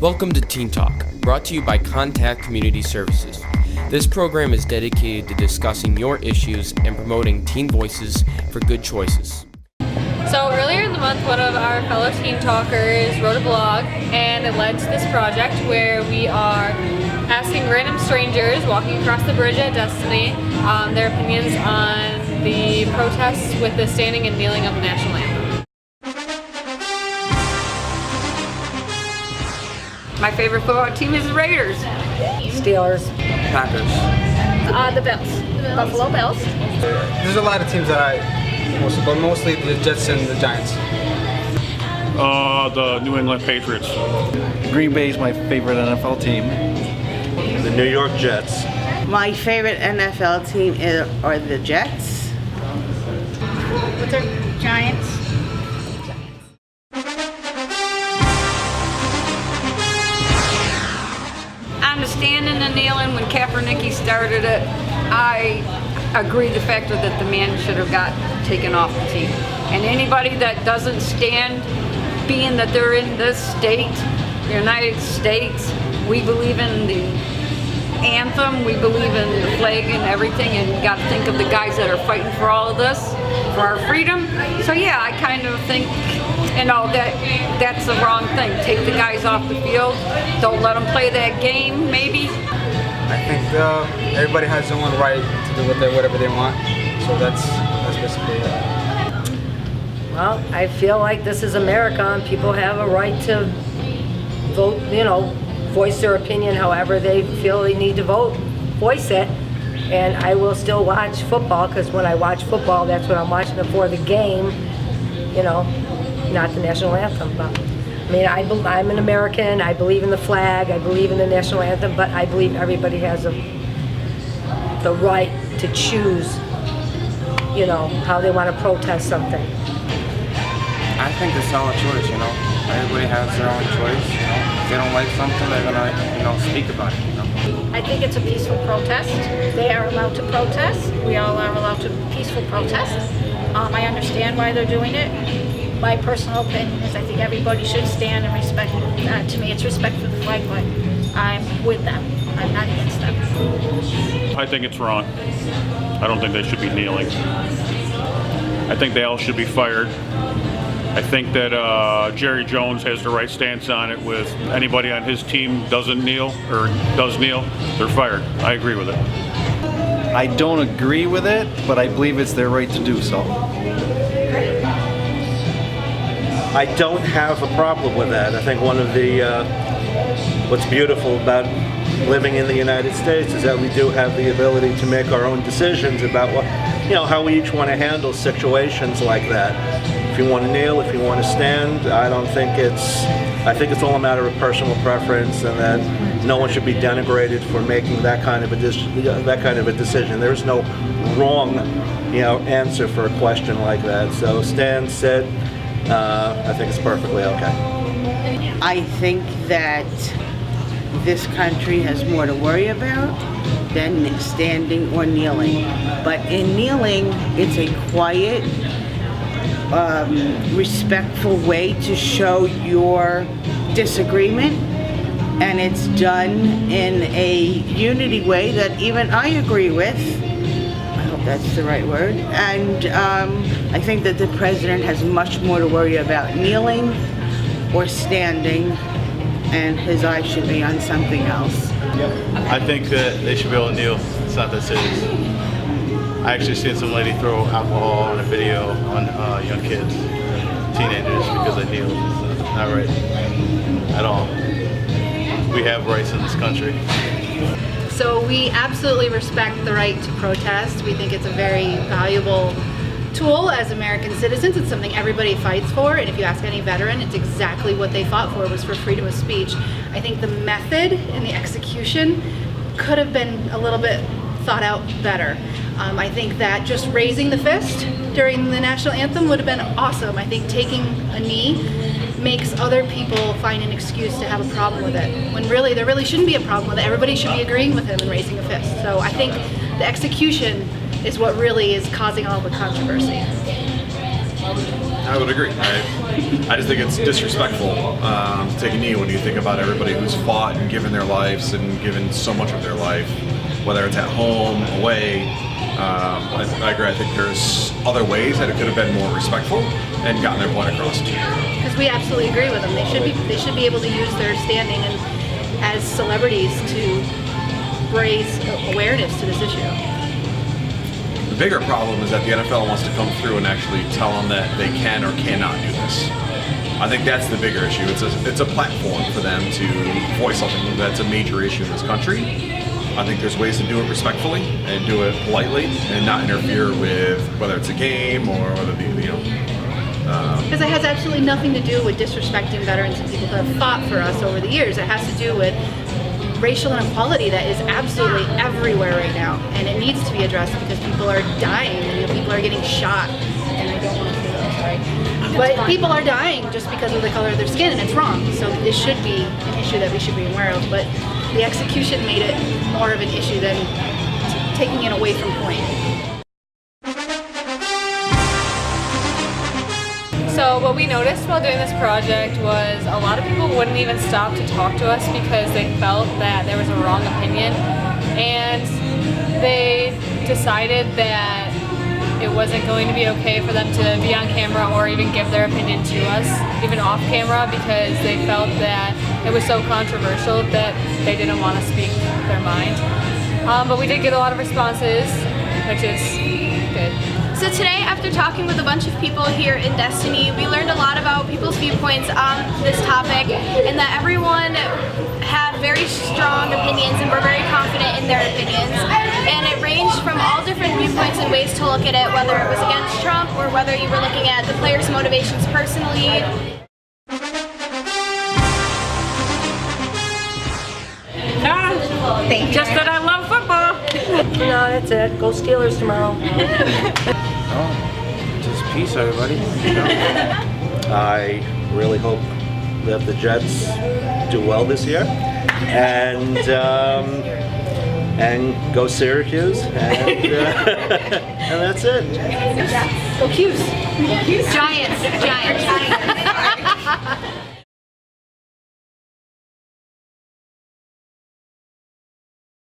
Welcome to Teen Talk, brought to you by Contact Community Services. This program is dedicated to discussing your issues and promoting teen voices for good choices. So earlier in the month, one of our fellow Teen Talkers wrote a blog, and it led to this project where we are asking random strangers walking across the bridge at Destiny their opinions on the protests with the standing and kneeling of the national anthem. My favorite football team is the Raiders. Steelers. Packers. The Bills. Buffalo Bills. There's a lot of teams that but mostly the Jets and the Giants. The New England Patriots. Green Bay is my favorite NFL team. The New York Jets. My favorite NFL team are the Jets. What's our Giants? On the standing and kneeling, when Kaepernick started it, I agree the fact that the man should have got taken off the team. And anybody that doesn't stand, being that they're in this state, the United States, we believe in the anthem, we believe in the flag and everything, and you got to think of the guys that are fighting for all of this, for our freedom. So yeah, I kind of think, that's the wrong thing. Take the guys off the field, don't let them play that game, maybe. I think everybody has their own right to do whatever they want, so that's basically it. Well, I feel like this is America and people have a right to vote, voice their opinion however they feel they need to voice it. And I will still watch football, because when I watch football, that's what I'm watching it for, the game, not the national anthem. But, I'm an American, I believe in the flag, I believe in the national anthem, but I believe everybody has the right to choose, how they want to protest something. I think it's all a choice, Everybody has their own choice, If they don't like something, they're gonna, speak about it, I think it's a peaceful protest. They are allowed to protest. We all are allowed to peaceful protest. I understand why they're doing it. My personal opinion is I think everybody should stand and respect. To me, it's respect for the flag, but I'm with them. I'm not against them. I think it's wrong. I don't think they should be kneeling. I think they all should be fired. I think that Jerry Jones has the right stance on it. With anybody on his team doesn't kneel or does kneel, they're fired. I agree with it. I don't agree with it, but I believe it's their right to do so. I don't have a problem with that. I think one of the what's beautiful about living in the United States is that we do have the ability to make our own decisions about how we each want to handle situations like that. If you want to kneel, if you want to stand, I think it's all a matter of personal preference, and that no one should be denigrated for making that kind of a decision. There's no wrong, answer for a question like that. So stand, sit. I think it's perfectly okay. I think that this country has more to worry about than standing or kneeling. But in kneeling, it's a quiet, respectful way to show your disagreement, and it's done in a unity way that even I agree with. I hope that's the right word. And I think that the president has much more to worry about kneeling or standing, and his eyes should be on something else. I think that they should be able to kneel. It's not that serious. I actually seen some lady throw alcohol on a video on young kids, teenagers, because they kneel. It's not right at all. We have rights in this country. So we absolutely respect the right to protest. We think it's a very valuable tool as American citizens. It's something everybody fights for, and if you ask any veteran, it's exactly what they fought for, was for freedom of speech. I think the method and the execution could have been a little bit thought out better. I think that just raising the fist during the national anthem would have been awesome. I think taking a knee makes other people find an excuse to have a problem with it, when really there really shouldn't be a problem with it. Everybody should be agreeing with him and raising a fist. So I think the execution is what really is causing all the controversy. I would agree. I just think it's disrespectful to take a knee when you think about everybody who's fought and given their lives and given so much of their life, whether it's at home, away. I agree. I think there's other ways that it could have been more respectful and gotten their point across. Because we absolutely agree with them. They should be able to use their standing and as celebrities to raise awareness to this issue. The bigger problem is that the NFL wants to come through and actually tell them that they can or cannot do this. I think that's the bigger issue. It's a platform for them to voice something that's a major issue in this country. I think there's ways to do it respectfully and do it politely and not interfere with whether it's a game or whether Because it has absolutely nothing to do with disrespecting veterans and people who have fought for us over the years. It has to do with racial inequality that is absolutely everywhere right now, and it needs to be addressed because people are dying and people are getting shot. And I don't want to say that, sorry. But people are dying just because of the color of their skin, and it's wrong. So this should be an issue that we should be aware of. But the execution made it more of an issue than taking it away from point. So what we noticed while doing this project was a lot of people wouldn't even stop to talk to us because they felt that there was a wrong opinion, and they decided that it wasn't going to be okay for them to be on camera or even give their opinion to us, even off camera, because they felt that it was so controversial that they didn't want to speak their mind. But we did get a lot of responses, which is good. So today, after talking with a bunch of people here in Destiny, we learned a lot about people's viewpoints on this topic, and that everyone have very strong opinions and were very confident in their opinions. And it ranged from all different viewpoints and ways to look at it, whether it was against Trump or whether you were looking at the players' motivations personally. Just that I love football. No, that's it. Go Steelers tomorrow. Just peace, everybody. I really hope that the Jets do well this year, and go Syracuse, and that's it. Go Cuse. Giants.